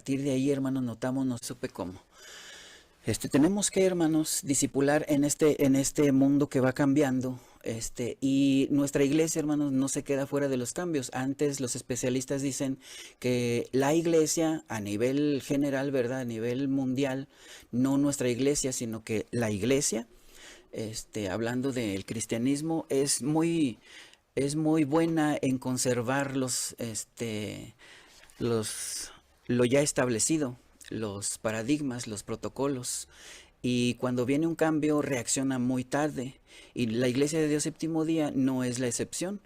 partir de ahí, hermanos, notamos, no supe cómo. Tenemos que, hermanos, discipular en este mundo que va cambiando. Y nuestra iglesia, hermanos, no se queda fuera de los cambios. Antes los especialistas dicen que la iglesia a nivel general, ¿verdad? A nivel mundial, no nuestra iglesia, sino que la iglesia, hablando del cristianismo, es muy buena en conservar lo ya establecido, los paradigmas, los protocolos. Y cuando viene un cambio reacciona muy tarde. Y la Iglesia de Dios Séptimo Día no es la excepción.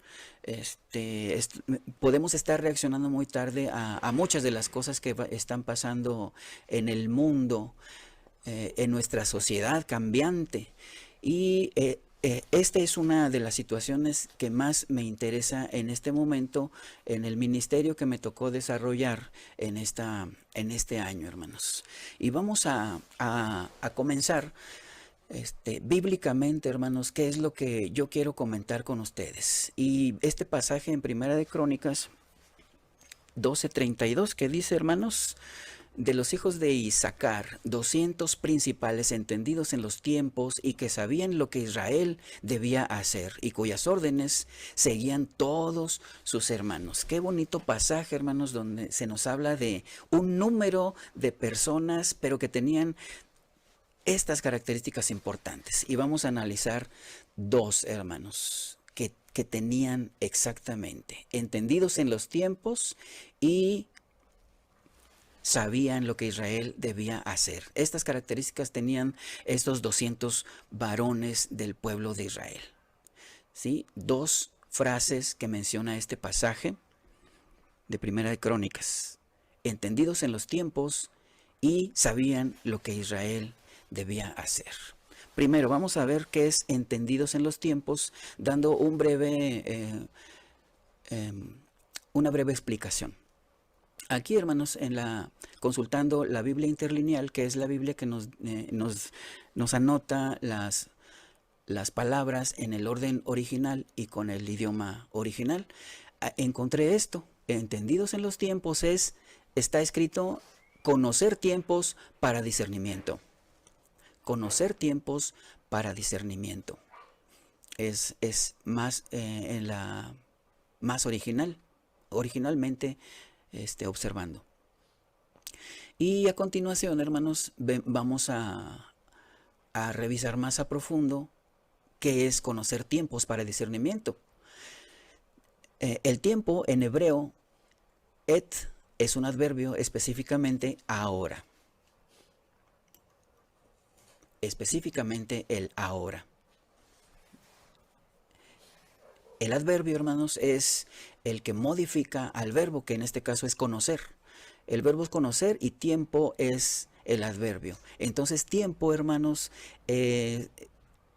Podemos estar reaccionando muy tarde a muchas de las cosas que están pasando en el mundo, en nuestra sociedad cambiante. Y esta es una de las situaciones que más me interesa en este momento, en el ministerio que me tocó desarrollar en este año, hermanos. Y vamos a comenzar bíblicamente, hermanos, qué es lo que yo quiero comentar con ustedes. Y este pasaje en Primera de Crónicas 12:32 que dice, hermanos: de los hijos de Isaacar, 200 principales entendidos en los tiempos y que sabían lo que Israel debía hacer y cuyas órdenes seguían todos sus hermanos. Qué bonito pasaje, hermanos, donde se nos habla de un número de personas, pero que tenían estas características importantes. Y vamos a analizar dos, hermanos, que tenían exactamente entendidos en los tiempos y sabían lo que Israel debía hacer. Estas características tenían estos 200 varones del pueblo de Israel. ¿Sí? Dos frases que menciona este pasaje de Primera de Crónicas: entendidos en los tiempos y sabían lo que Israel debía hacer. Primero vamos a ver qué es entendidos en los tiempos, dando una breve explicación. Aquí, hermanos, consultando la Biblia interlineal, que es la Biblia que nos anota las palabras en el orden original y con el idioma original, encontré esto: entendidos en los tiempos está escrito conocer tiempos para discernimiento. Conocer tiempos para discernimiento. Es más más originalmente observando. Y a continuación, hermanos, vamos a revisar más a profundo qué es conocer tiempos para discernimiento. El tiempo en hebreo, et, es un adverbio, específicamente ahora. Específicamente el ahora. El adverbio, hermanos, es el que modifica al verbo, que en este caso es conocer. El verbo es conocer y tiempo es el adverbio. Entonces, tiempo, hermanos, en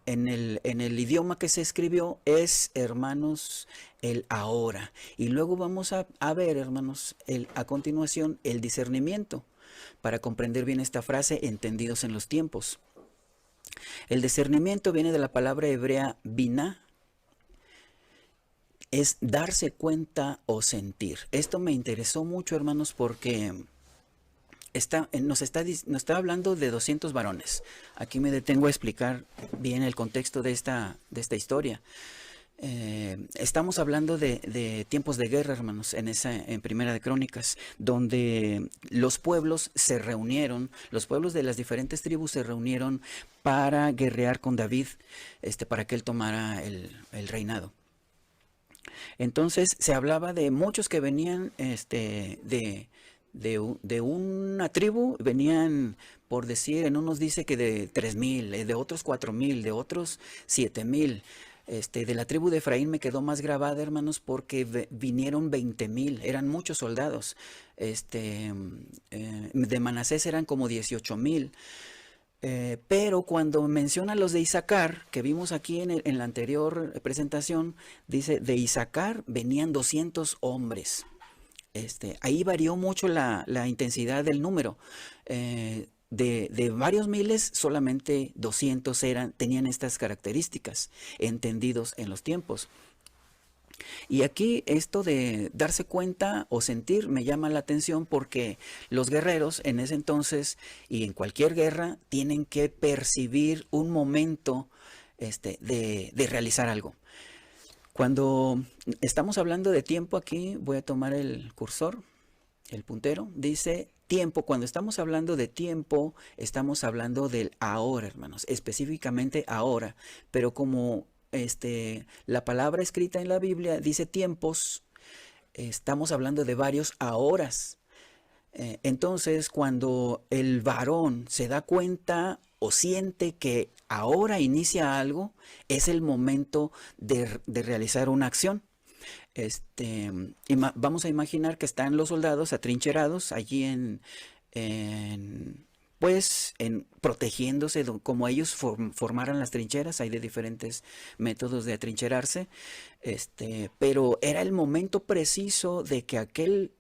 el idioma que se escribió es, hermanos, el ahora. Y luego vamos a ver, hermanos, a continuación, el discernimiento, para comprender bien esta frase, entendidos en los tiempos. El discernimiento viene de la palabra hebrea binah. Es darse cuenta o sentir. Esto me interesó mucho, hermanos, porque nos está hablando de 200 varones. Aquí me detengo a explicar bien el contexto de esta historia. Estamos hablando de tiempos de guerra, hermanos, en Primera de Crónicas, donde los pueblos se reunieron, los pueblos de las diferentes tribus se reunieron para guerrear con David, para que él tomara el reinado. Entonces se hablaba de muchos que venían de una tribu, venían, por decir, en unos dice que de 3,000, de otros 4,000, de otros 7,000. De la tribu de Efraín me quedó más grabada, hermanos, porque vinieron 20,000, eran muchos soldados. De Manasés eran como 18,000. Pero cuando menciona los de Isaacar, que vimos aquí en la anterior presentación, dice, de Isaacar venían 200 hombres. Ahí varió mucho la intensidad del número. De varios miles, solamente 200 tenían estas características, entendidos en los tiempos. Y aquí esto de darse cuenta o sentir me llama la atención porque los guerreros en ese entonces y en cualquier guerra tienen que percibir un momento de realizar algo. Cuando estamos hablando de tiempo aquí, voy a tomar el cursor, el puntero, dice tiempo. Cuando estamos hablando de tiempo, estamos hablando del ahora, hermanos, específicamente ahora. Pero como la palabra escrita en la Biblia dice tiempos, estamos hablando de varios ahoras. Entonces, cuando el varón se da cuenta o siente que ahora inicia algo, es el momento de realizar una acción. Vamos a imaginar que están los soldados atrincherados allí protegiéndose como ellos formaran las trincheras. Hay de diferentes métodos de atrincherarse, pero era el momento preciso de que aquel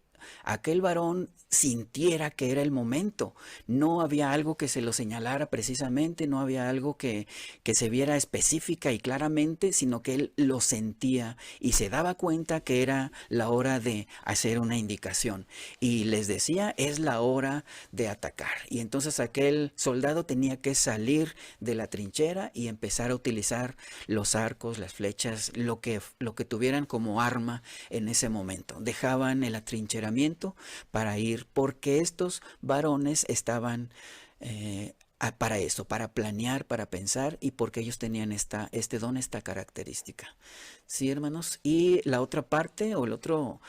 varón sintiera que era el momento. No había algo que se lo señalara precisamente, no había algo que se viera específica y claramente, sino que él lo sentía y se daba cuenta que era la hora de hacer una indicación. Y les decía, es la hora de atacar. Y entonces aquel soldado tenía que salir de la trinchera y empezar a utilizar los arcos, las flechas, lo que tuvieran como arma en ese momento. Dejaban el atrincheramiento para ir, porque estos varones estaban para eso, para planear, para pensar, y porque ellos tenían este don, esta característica. ¿Sí, hermanos? Y la otra parte, o el otro,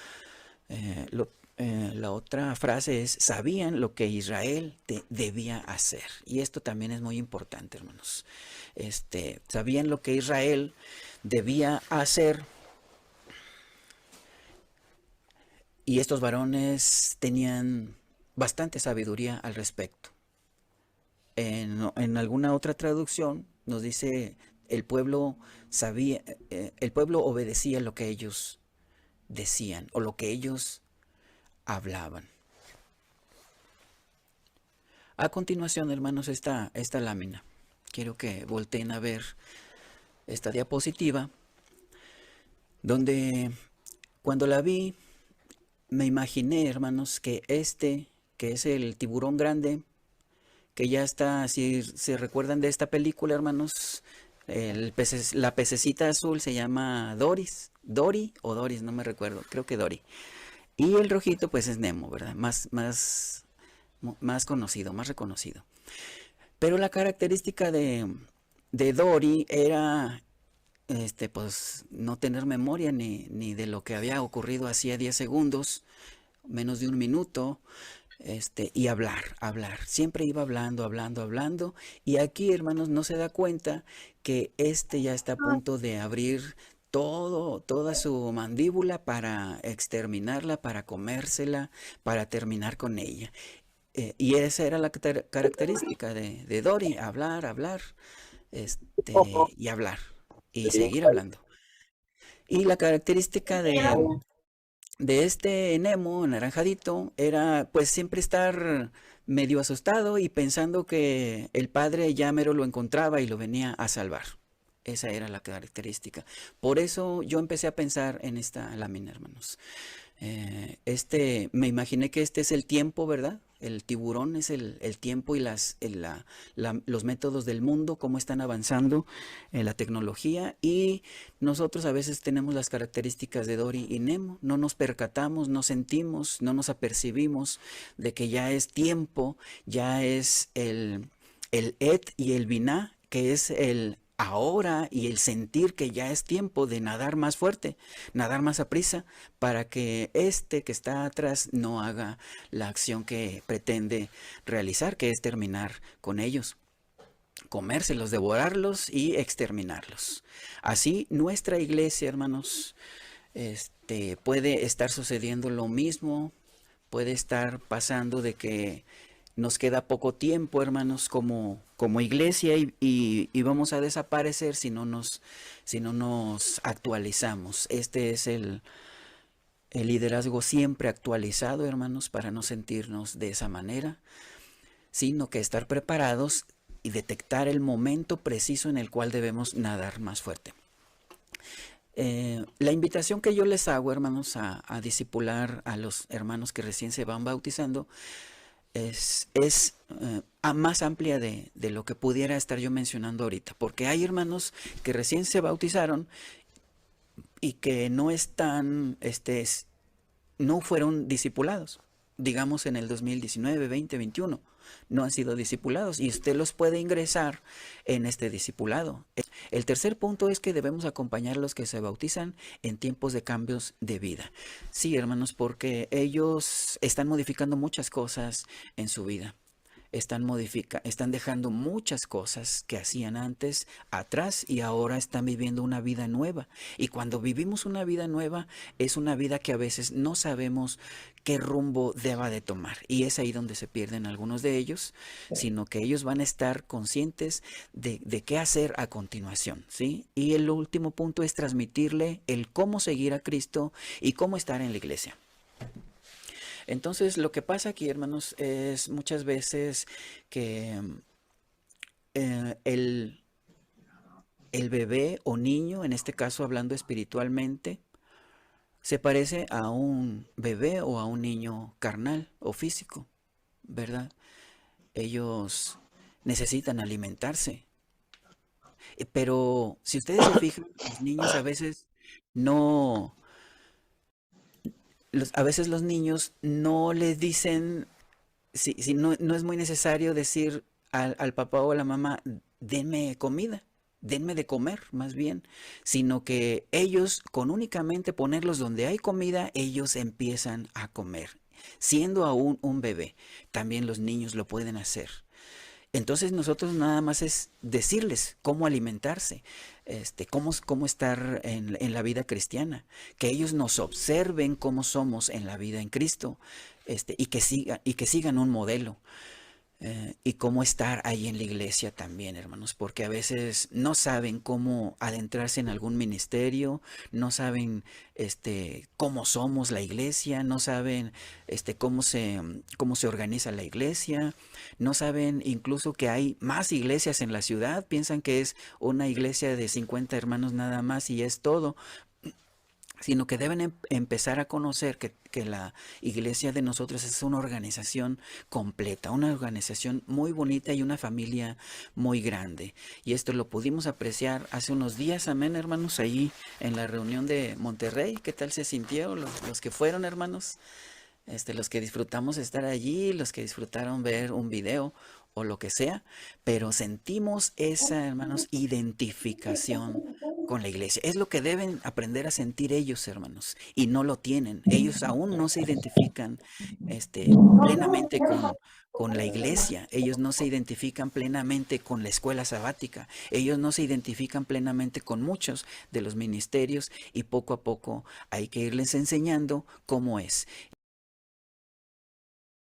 la otra frase es, sabían lo que Israel debía hacer. Y esto también es muy importante, hermanos. Sabían lo que Israel debía hacer. Y estos varones tenían bastante sabiduría al respecto. En alguna otra traducción nos dice, el pueblo sabía, el pueblo obedecía lo que ellos decían o lo que ellos hablaban. A continuación, hermanos, esta lámina. Quiero que volteen a ver esta diapositiva, donde cuando la vi, me imaginé, hermanos, que que es el tiburón grande, que ya está, si se recuerdan de esta película, hermanos, la pececita azul se llama Dory o Doris, no me recuerdo, creo que Dory. Y el rojito pues es Nemo, ¿verdad? Más conocido, más reconocido. Pero la característica de Dory era pues no tener memoria ni de lo que había ocurrido hacía 10 segundos, menos de un minuto, y hablar. Siempre iba hablando. Y aquí, hermanos, no se da cuenta que ya está a punto de abrir toda su mandíbula para exterminarla, para comérsela, para terminar con ella. Y esa era la característica de Dory, hablar, y hablar y seguir hablando. Y la característica de este Nemo anaranjadito era pues siempre estar medio asustado y pensando que el padre ya mero lo encontraba y lo venía a salvar. Esa era la característica. Por eso yo empecé a pensar en esta lámina, hermanos. Me imaginé que este es el tiempo, ¿verdad? El tiburón es el tiempo y los métodos del mundo, cómo están avanzando la tecnología, y nosotros a veces tenemos las características de Dory y Nemo, no nos percatamos, no sentimos, no nos apercibimos de que ya es tiempo, ya es el et y el biná, que es el ahora, y el sentir que ya es tiempo de nadar más fuerte, nadar más aprisa, para que que está atrás no haga la acción que pretende realizar, que es terminar con ellos, comérselos, devorarlos y exterminarlos. Así nuestra iglesia, hermanos, puede estar sucediendo lo mismo, puede estar pasando de que nos queda poco tiempo, hermanos, como iglesia, y vamos a desaparecer si no nos actualizamos. Este es el liderazgo siempre actualizado, hermanos, para no sentirnos de esa manera, sino que estar preparados y detectar el momento preciso en el cual debemos nadar más fuerte. La invitación que yo les hago, hermanos, a discipular a los hermanos que recién se van bautizando es más amplia de lo que pudiera estar yo mencionando ahorita, porque hay hermanos que recién se bautizaron y que no están, no fueron discipulados, digamos en el 2019, 20, 21, no han sido discipulados y usted los puede ingresar en este discipulado. El tercer punto es que debemos acompañar a los que se bautizan en tiempos de cambios de vida. Sí, hermanos, porque ellos están modificando muchas cosas en su vida. Están dejando muchas cosas que hacían antes atrás y ahora están viviendo una vida nueva. Y cuando vivimos una vida nueva, es una vida que a veces no sabemos qué rumbo deba de tomar. Y es ahí donde se pierden algunos de ellos, sino que ellos van a estar conscientes de qué hacer a continuación, ¿sí? Y el último punto es transmitirle el cómo seguir a Cristo y cómo estar en la iglesia. Entonces, lo que pasa aquí, hermanos, es muchas veces que eh, el, el bebé o niño, en este caso hablando espiritualmente, se parece a un bebé o a un niño carnal o físico, ¿verdad? Ellos necesitan alimentarse. Pero si ustedes se fijan, los niños a veces no, a veces los niños no les dicen, si no es muy necesario decir al papá o a la mamá, denme comida, denme de comer, más bien, sino que ellos, con únicamente ponerlos donde hay comida, ellos empiezan a comer. Siendo aún un bebé, también los niños lo pueden hacer. Entonces nosotros nada más es decirles cómo alimentarse, cómo estar en la vida cristiana, que ellos nos observen cómo somos en la vida en Cristo, y que sigan un modelo. Y cómo estar ahí en la iglesia también, hermanos, porque a veces no saben cómo adentrarse en algún ministerio, no saben cómo somos la iglesia, no saben cómo se organiza la iglesia, no saben incluso que hay más iglesias en la ciudad, piensan que es una iglesia de 50 hermanos nada más y es todo, sino que deben empezar a conocer que la iglesia de nosotros es una organización completa, una organización muy bonita y una familia muy grande. Y esto lo pudimos apreciar hace unos días, amén, hermanos, ahí en la reunión de Monterrey. ¿Qué tal se sintió los que fueron, hermanos? Los que disfrutamos estar allí, los que disfrutaron ver un video o lo que sea, pero sentimos esa, hermanos, identificación con la iglesia. Es lo que deben aprender a sentir ellos, hermanos, y no lo tienen. Ellos aún no se identifican plenamente con la iglesia. Ellos no se identifican plenamente con la escuela sabática. Ellos no se identifican plenamente con muchos de los ministerios y poco a poco hay que irles enseñando cómo es.